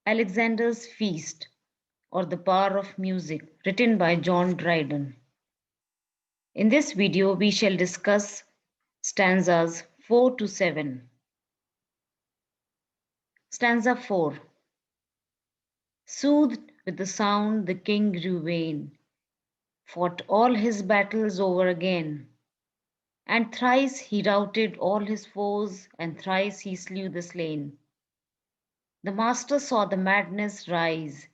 Alexander's Feast, or The Power of Music, written by John Dryden. In this video, we shall discuss stanzas 4 to 7. Stanza 4. Soothed with the sound, the king grew vain, fought all his battles over again, and thrice he routed all his foes, and thrice he slew the slain. The master saw the madness rise,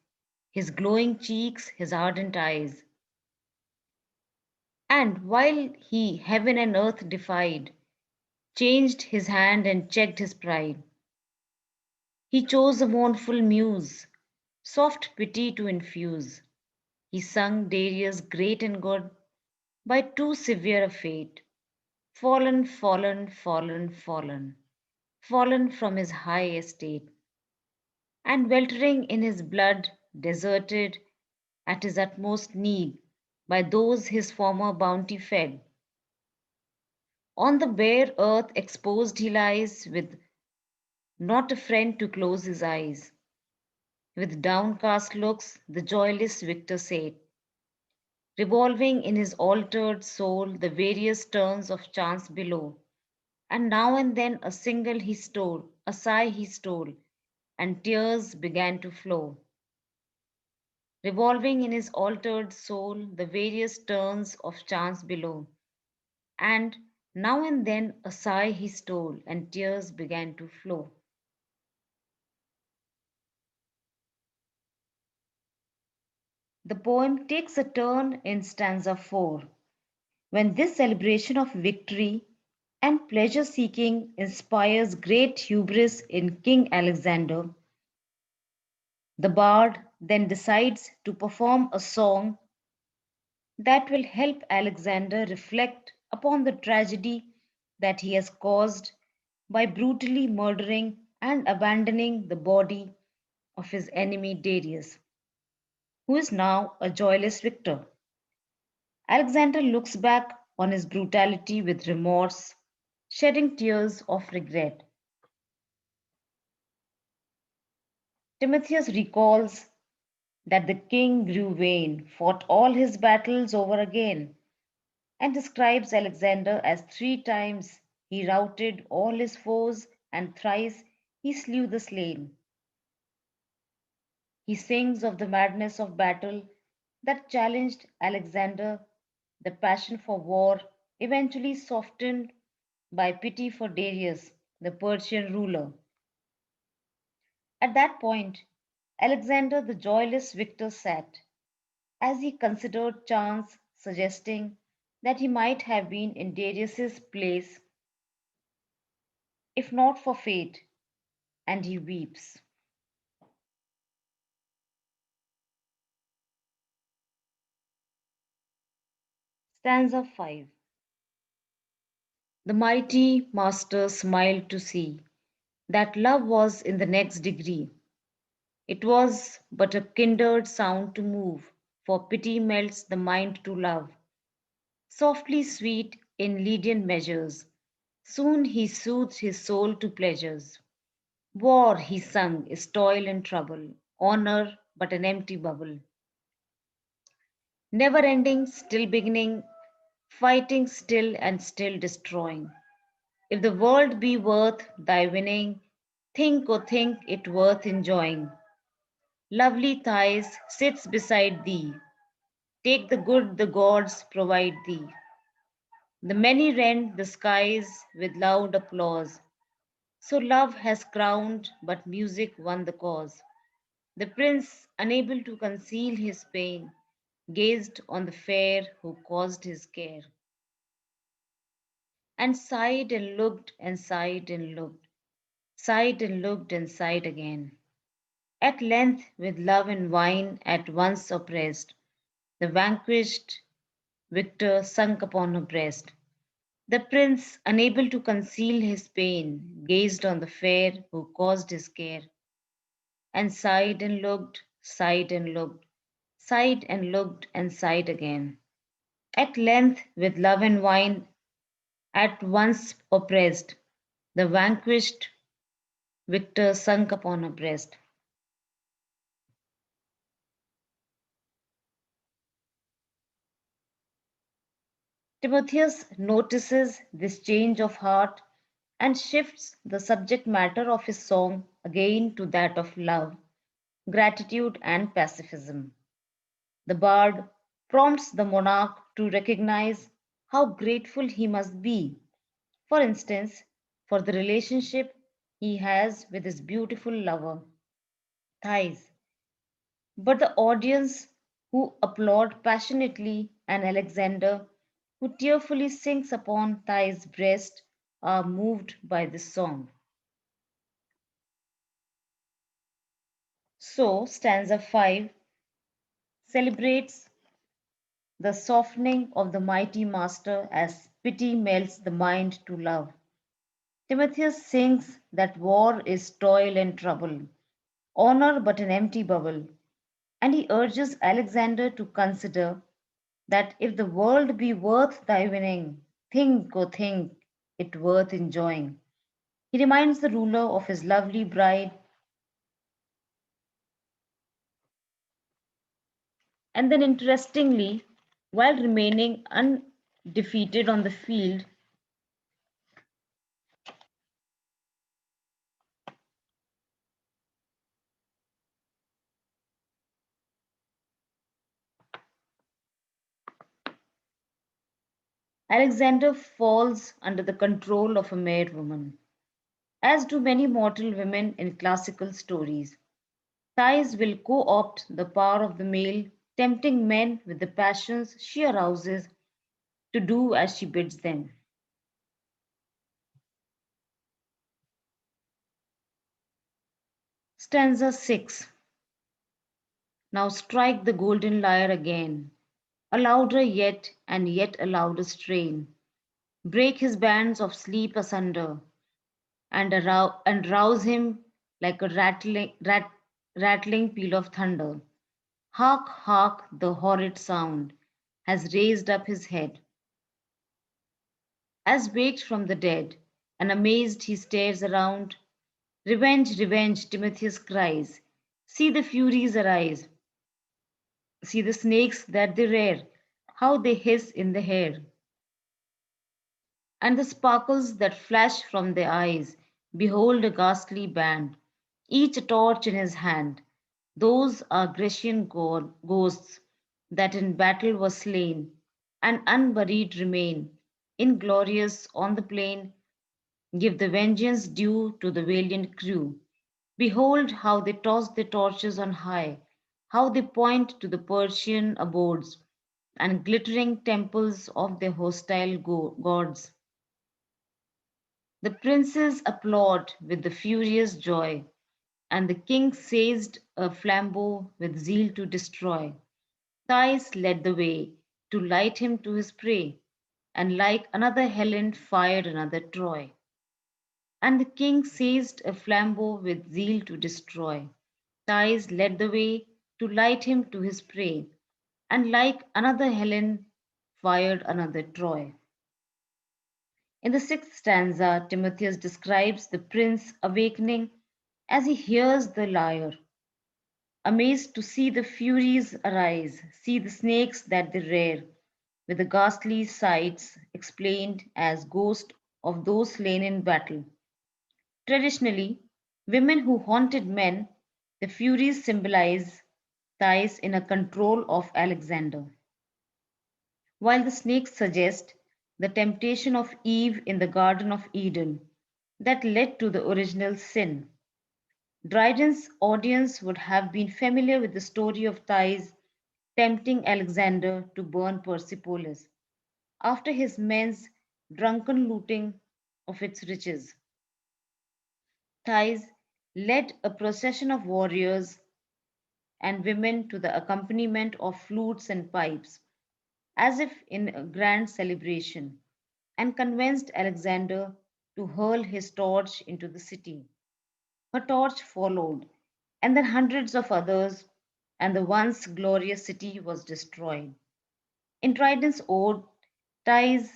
his glowing cheeks, his ardent eyes. And while he heaven and earth defied, changed his hand and checked his pride, he chose a mournful muse, soft pity to infuse. He sung Darius great and good, by too severe a fate, fallen, fallen, fallen, fallen, fallen from his high estate, and weltering in his blood, deserted at his utmost need by those his former bounty fed. On the bare earth exposed he lies, with not a friend to close his eyes. With downcast looks the joyless victor sate, revolving in his altered soul the various turns of chance below. And now and then a single he stole, a sigh he stole, and tears began to flow. Revolving in his altered soul the various turns of chance below. And now and then a sigh he stole, and tears began to flow. The poem takes a turn in stanza 4, when this celebration of victory and pleasure seeking inspires great hubris in King Alexander. The bard then decides to perform a song that will help Alexander reflect upon the tragedy that he has caused by brutally murdering and abandoning the body of his enemy Darius, who is now a joyless victor. Alexander looks back on his brutality with remorse, shedding tears of regret. Timotheus recalls that the king grew vain, fought all his battles over again, and describes Alexander as 3 times he routed all his foes and thrice he slew the slain. He sings of the madness of battle that challenged Alexander, the passion for war eventually softened by pity for Darius, the Persian ruler. At that point, Alexander the joyless victor sat, as he considered chance suggesting that he might have been in Darius's place if not for fate, and he weeps. Stanza 5. The mighty master smiled to see that love was in the next degree. It was but a kindred sound to move, for pity melts the mind to love. Softly sweet in Lydian measures, soon he soothed his soul to pleasures. War, he sung, is toil and trouble, honor but an empty bubble. Never ending, still beginning, fighting still and still destroying. If the world be worth thy winning, think or think it worth enjoying. Lovely Thais sits beside thee. Take the good the gods provide thee. The many rend the skies with loud applause. So love has crowned, but music won the cause. The prince, unable to conceal his pain, gazed on the fair who caused his care, and sighed and looked and sighed and looked, sighed and looked and sighed again. At length, with love and wine at once oppressed, the vanquished victor sunk upon her breast. The prince, unable to conceal his pain, gazed on the fair who caused his care, and sighed and looked, sighed and looked, sighed and looked and sighed again. At length, with love and wine at once oppressed, the vanquished victor sunk upon her breast. Timotheus notices this change of heart and shifts the subject matter of his song again to that of love, gratitude, and pacifism. The bard prompts the monarch to recognize how grateful he must be, for instance, for the relationship he has with his beautiful lover, Thais. But the audience who applaud passionately and Alexander, who tearfully sinks upon Thais' breast, are moved by this song. So, stanza 5 celebrates the softening of the mighty master as pity melts the mind to love. Timotheus sings that war is toil and trouble, honor but an empty bubble, and he urges Alexander to consider that if the world be worth thy winning, think, O think it worth enjoying. He reminds the ruler of his lovely bride, and then interestingly, while remaining undefeated on the field, Alexander falls under the control of a mere woman, as do many mortal women in classical stories. Thais will co opt the power of the male, tempting men with the passions she arouses to do as she bids them. Stanza 6. Now strike the golden lyre again, a louder yet and yet a louder strain. Break his bands of sleep asunder and rouse him like a rattling peal of thunder. Hark, hark, the horrid sound has raised up his head. As waked from the dead, and amazed he stares around. Revenge, revenge, Timotheus cries. See the furies arise. See the snakes that they rear, how they hiss in the hair, and the sparkles that flash from their eyes. Behold a ghastly band, each a torch in his hand. Those are Grecian ghosts that in battle were slain, and unburied remain, inglorious on the plain. Give the vengeance due to the valiant crew. Behold how they toss their torches on high, how they point to the Persian abodes and glittering temples of their hostile gods. The princes applaud with the furious joy, and the king seized a flambeau with zeal to destroy. Thais led the way to light him to his prey, and like another Helen fired another Troy. And the king seized a flambeau with zeal to destroy. Thais led the way to light him to his prey, and like another Helen fired another Troy. In the sixth stanza, Timotheus describes the prince awakening as he hears the lyre, amazed to see the furies arise, see the snakes that they rear, with the ghastly sights explained as ghosts of those slain in battle. Traditionally, women who haunted men, the Furies symbolize Thais in a control of Alexander, while the snakes suggest the temptation of Eve in the Garden of Eden that led to the original sin. Dryden's audience would have been familiar with the story of Thais tempting Alexander to burn Persepolis after his men's drunken looting of its riches. Thais led a procession of warriors and women to the accompaniment of flutes and pipes, as if in a grand celebration, and convinced Alexander to hurl his torch into the city. Her torch followed, and then hundreds of others, and the once glorious city was destroyed. In Dryden's ode, Thais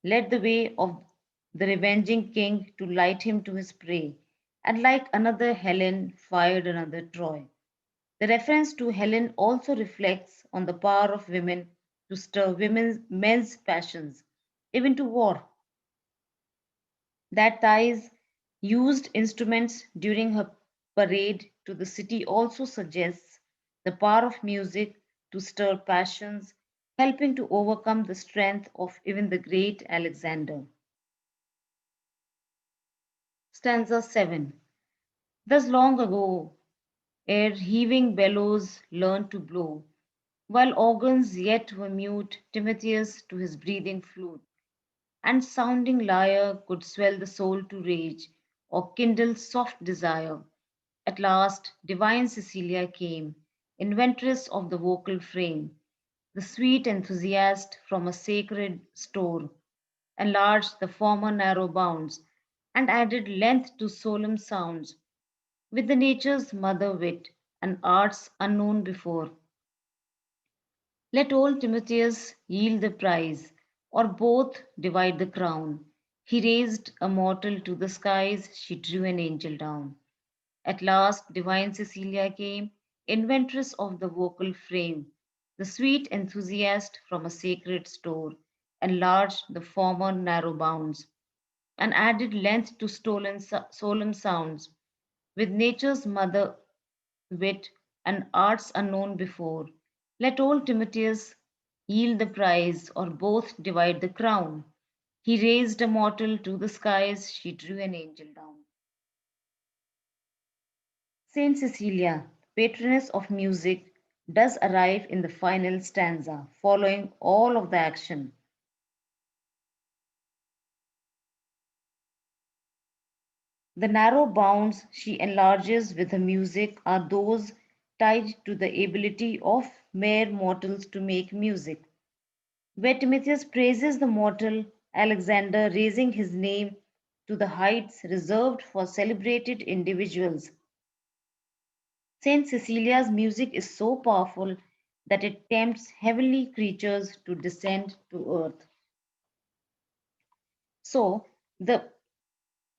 led the way of the revenging king to light him to his prey, and like another Helen, fired another Troy. The reference to Helen also reflects on the power of women to stir men's passions, even to war. That ties used instruments during her parade to the city also suggests the power of music to stir passions, helping to overcome the strength of even the great Alexander. Stanza 7. Thus long ago, ere heaving bellows learned to blow, while organs yet were mute, Timotheus to his breathing flute, and sounding lyre could swell the soul to rage, or kindle soft desire. At last, divine Cecilia came, inventress of the vocal frame, the sweet enthusiast from a sacred store, enlarged the former narrow bounds, and added length to solemn sounds, with the nature's mother wit and arts unknown before. Let old Timotheus yield the prize, or both divide the crown. He raised a mortal to the skies, she drew an angel down. At last, divine Cecilia came, inventress of the vocal frame, the sweet enthusiast from a sacred store, enlarged the former narrow bounds, and added length to solemn sounds, with nature's mother wit and arts unknown before. Let old Timotheus yield the prize, or both divide the crown. He raised a mortal to the skies, she drew an angel down. Saint Cecilia, patroness of music, does arrive in the final stanza, following all of the action. The narrow bounds she enlarges with her music are those tied to the ability of mere mortals to make music. Where Timotheus praises the mortal Alexander, raising his name to the heights reserved for celebrated individuals. Saint Cecilia's music is so powerful that it tempts heavenly creatures to descend to earth. So, the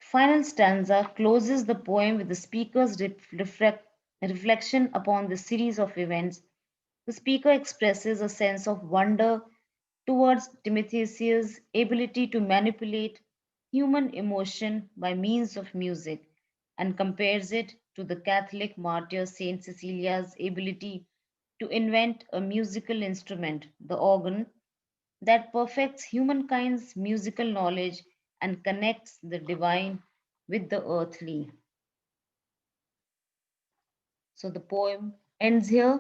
final stanza closes the poem with the speaker's reflection upon the series of events. The speaker expresses a sense of wonder towards Timotheus's ability to manipulate human emotion by means of music and compares it to the Catholic martyr Saint Cecilia's ability to invent a musical instrument, the organ, that perfects humankind's musical knowledge and connects the divine with the earthly. So the poem ends here.